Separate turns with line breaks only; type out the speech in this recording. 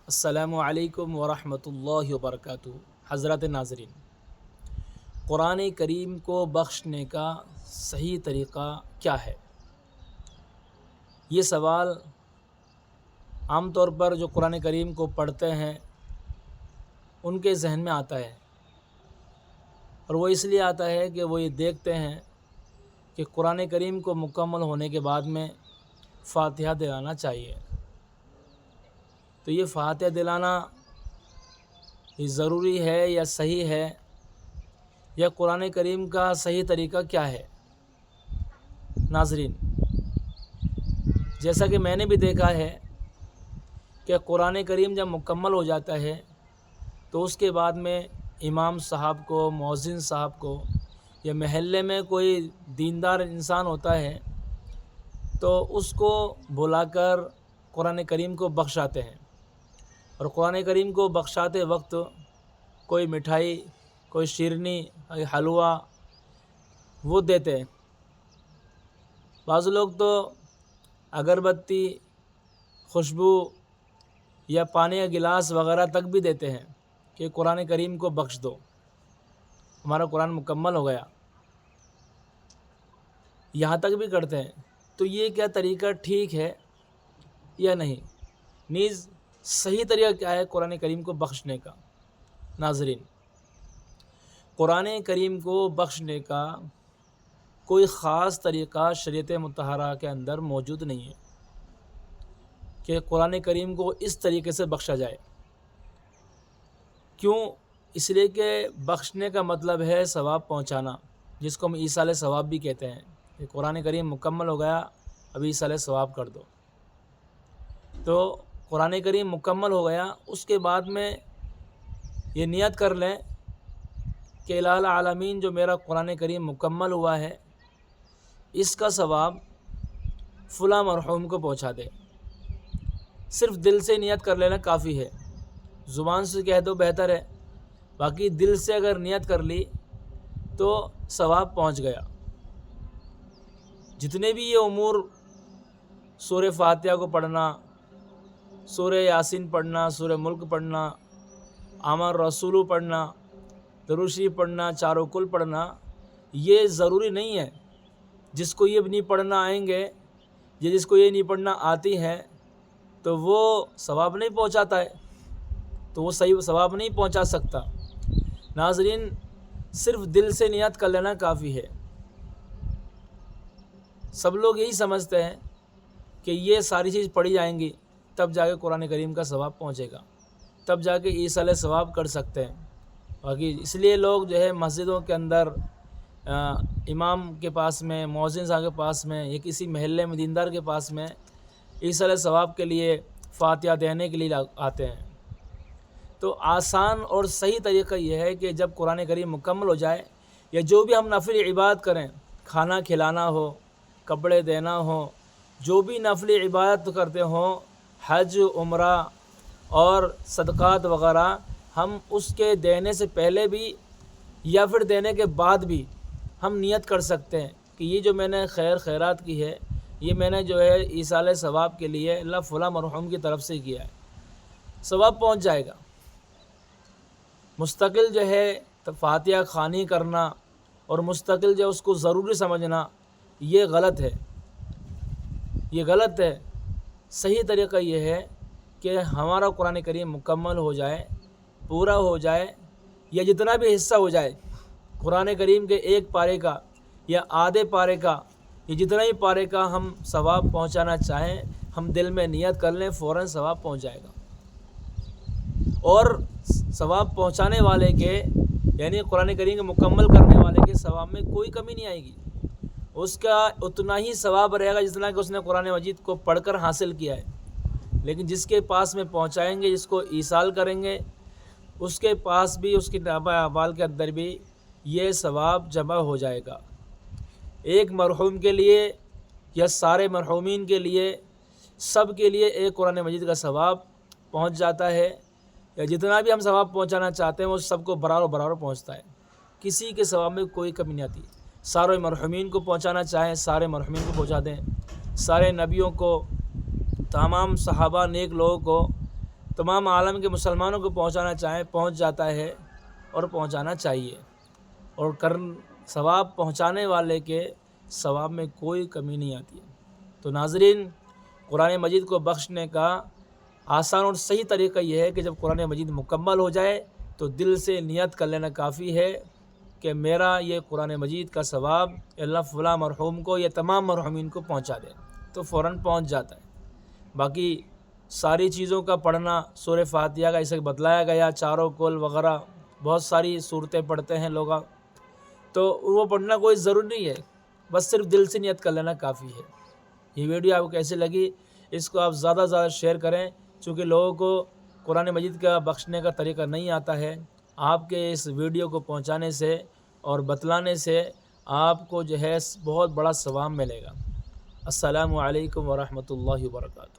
السلام علیکم ورحمۃ اللہ وبرکاتہ۔ حضرات ناظرین، قرآن کریم کو بخشنے کا صحیح طریقہ کیا ہے؟ یہ سوال عام طور پر جو قرآن کریم کو پڑھتے ہیں ان کے ذہن میں آتا ہے، اور وہ اس لیے آتا ہے کہ وہ یہ دیکھتے ہیں کہ قرآن کریم کو مکمل ہونے کے بعد میں فاتحہ دلانا چاہیے۔ تو یہ فاتحہ دلانا یہ ضروری ہے یا صحیح ہے، یا قرآن کریم کا صحیح طریقہ کیا ہے؟ ناظرین، جیسا کہ میں نے بھی دیکھا ہے کہ قرآن کریم جب مکمل ہو جاتا ہے تو اس کے بعد میں امام صاحب کو، مؤذن صاحب کو، یا محلے میں کوئی دیندار انسان ہوتا ہے تو اس کو بلا کر قرآن کریم کو بخشاتے ہیں، اور قرآن کریم کو بخشاتے وقت کوئی مٹھائی، کوئی شیرنی، کوئی حلوہ وہ دیتے ہیں۔ بعض لوگ تو اگربتی، خوشبو یا پانی کا گلاس وغیرہ تک بھی دیتے ہیں کہ قرآن کریم کو بخش دو، ہمارا قرآن مکمل ہو گیا، یہاں تک بھی کرتے ہیں۔ تو یہ کیا طریقہ ٹھیک ہے یا نہیں؟ نیز صحیح طریقہ کیا ہے قرآن کریم کو بخشنے کا؟ ناظرین، قرآن کریم کو بخشنے کا کوئی خاص طریقہ شریعت مطہرہ کے اندر موجود نہیں ہے کہ قرآن کریم کو اس طریقے سے بخشا جائے۔ کیوں؟ اس لیے کہ بخشنے کا مطلب ہے ثواب پہنچانا، جس کو ہم ایصال ثواب بھی کہتے ہیں کہ قرآن کریم مکمل ہو گیا، اب ایصال ثواب کر دو۔ تو قرآن کریم مکمل ہو گیا، اس کے بعد میں یہ نیت کر لیں کہ الہ العالمین جو میرا قرآن کریم مکمل ہوا ہے اس کا ثواب فلاں مرحوم کو پہنچا دے۔ صرف دل سے نیت کر لینا کافی ہے، زبان سے کہہ دو بہتر ہے، باقی دل سے اگر نیت کر لی تو ثواب پہنچ گیا۔ جتنے بھی یہ امور، سورہ فاتحہ کو پڑھنا، سورہ یاسین پڑھنا، سورہ ملک پڑھنا، آمن رسولو پڑھنا، درود شریف پڑھنا، چاروں کل پڑھنا، یہ ضروری نہیں ہے۔ جس کو یہ نہیں پڑھنا آئیں گے یا جس کو یہ نہیں پڑھنا آتی ہے تو وہ ثواب نہیں پہنچاتا ہے، تو وہ صحیح ثواب نہیں پہنچا سکتا۔ ناظرین، صرف دل سے نیت کر لینا کافی ہے۔ سب لوگ یہی سمجھتے ہیں کہ یہ ساری چیز پڑھی جائیں گی تب جا کے قرآن کریم کا ثواب پہنچے گا، تب جا کے ایصال ثواب کر سکتے ہیں۔ باقی اس لیے لوگ جو ہے مسجدوں کے اندر امام کے پاس میں، مؤذن صاحب کے پاس میں، یا کسی محلے میں دیندار کے پاس میں ایصال ثواب کے لیے فاتحہ دینے کے لیے آتے ہیں۔ تو آسان اور صحیح طریقہ یہ ہے کہ جب قرآن کریم مکمل ہو جائے، یا جو بھی ہم نفل عبادت کریں، کھانا کھلانا ہو، کپڑے دینا ہو، جو بھی نفل عبادت کرتے ہوں، حج، عمرہ اور صدقات وغیرہ، ہم اس کے دینے سے پہلے بھی یا پھر دینے کے بعد بھی ہم نیت کر سکتے ہیں کہ یہ جو میں نے خیرات کی ہے، یہ میں نے جو ہے ایصال ثواب کے لیے اللہ فلاں مرحوم کی طرف سے کیا ہے، ثواب پہنچ جائے گا۔ مستقل جو ہے فاتحہ خوانی کرنا اور مستقل جو اس کو ضروری سمجھنا، یہ غلط ہے، یہ غلط ہے۔ صحیح طریقہ یہ ہے کہ ہمارا قرآن کریم مکمل ہو جائے، پورا ہو جائے، یا جتنا بھی حصہ ہو جائے قرآن کریم کے ایک پارے کا یا آدھے پارے کا، یا جتنا ہی پارے کا ہم ثواب پہنچانا چاہیں، ہم دل میں نیت کر لیں، فوراً ثواب پہنچ جائے گا۔ اور ثواب پہنچانے والے کے، یعنی قرآن کریم کے مکمل کرنے والے کے ثواب میں کوئی کمی نہیں آئے گی، اس کا اتنا ہی ثواب رہے گا جتنا کہ اس نے قرآن مجید کو پڑھ کر حاصل کیا ہے۔ لیکن جس کے پاس میں پہنچائیں گے، جس کو ایصال کریں گے، اس کے پاس بھی، اس کی نامہ اعمال کے اندر بھی یہ ثواب جمع ہو جائے گا۔ ایک مرحوم کے لیے یا سارے مرحومین کے لیے، سب کے لیے ایک قرآن مجید کا ثواب پہنچ جاتا ہے، یا جتنا بھی ہم ثواب پہنچانا چاہتے ہیں وہ سب کو برابر پہنچتا ہے، کسی کے ثواب میں کوئی کمی نہیں آتی۔ سارے مرحومین کو پہنچانا چاہیں، سارے مرحومین کو پہنچا دیں، سارے نبیوں کو، تمام صحابہ نیک لوگوں کو، تمام عالم کے مسلمانوں کو پہنچانا چاہیں پہنچ جاتا ہے اور پہنچانا چاہیے، اور ثواب پہنچانے والے کے ثواب میں کوئی کمی نہیں آتی ہے۔ تو ناظرین، قرآن مجید کو بخشنے کا آسان اور صحیح طریقہ یہ ہے کہ جب قرآن مجید مکمل ہو جائے تو دل سے نیت کر لینا کافی ہے کہ میرا یہ قرآن مجید کا ثواب اللہ فلاں مرحوم کو یا تمام مرحومین کو پہنچا دے، تو فوراً پہنچ جاتا ہے۔ باقی ساری چیزوں کا پڑھنا، سورہ فاتحہ کا اسے بتلایا گیا، چاروں کل وغیرہ بہت ساری صورتیں پڑھتے ہیں لوگ، تو وہ پڑھنا کوئی ضروری نہیں ہے، بس صرف دل سے نیت کر لینا کافی ہے۔ یہ ویڈیو آپ کو کیسے لگی، اس کو آپ زیادہ سے زیادہ شیئر کریں، چونکہ لوگوں کو قرآن مجید کا بخشنے کا طریقہ نہیں آتا ہے۔ آپ کے اس ویڈیو کو پہنچانے سے اور بتلانے سے آپ کو جو ہے بہت بڑا ثواب ملے گا۔ السلام علیکم ورحمۃ اللہ وبرکاتہ۔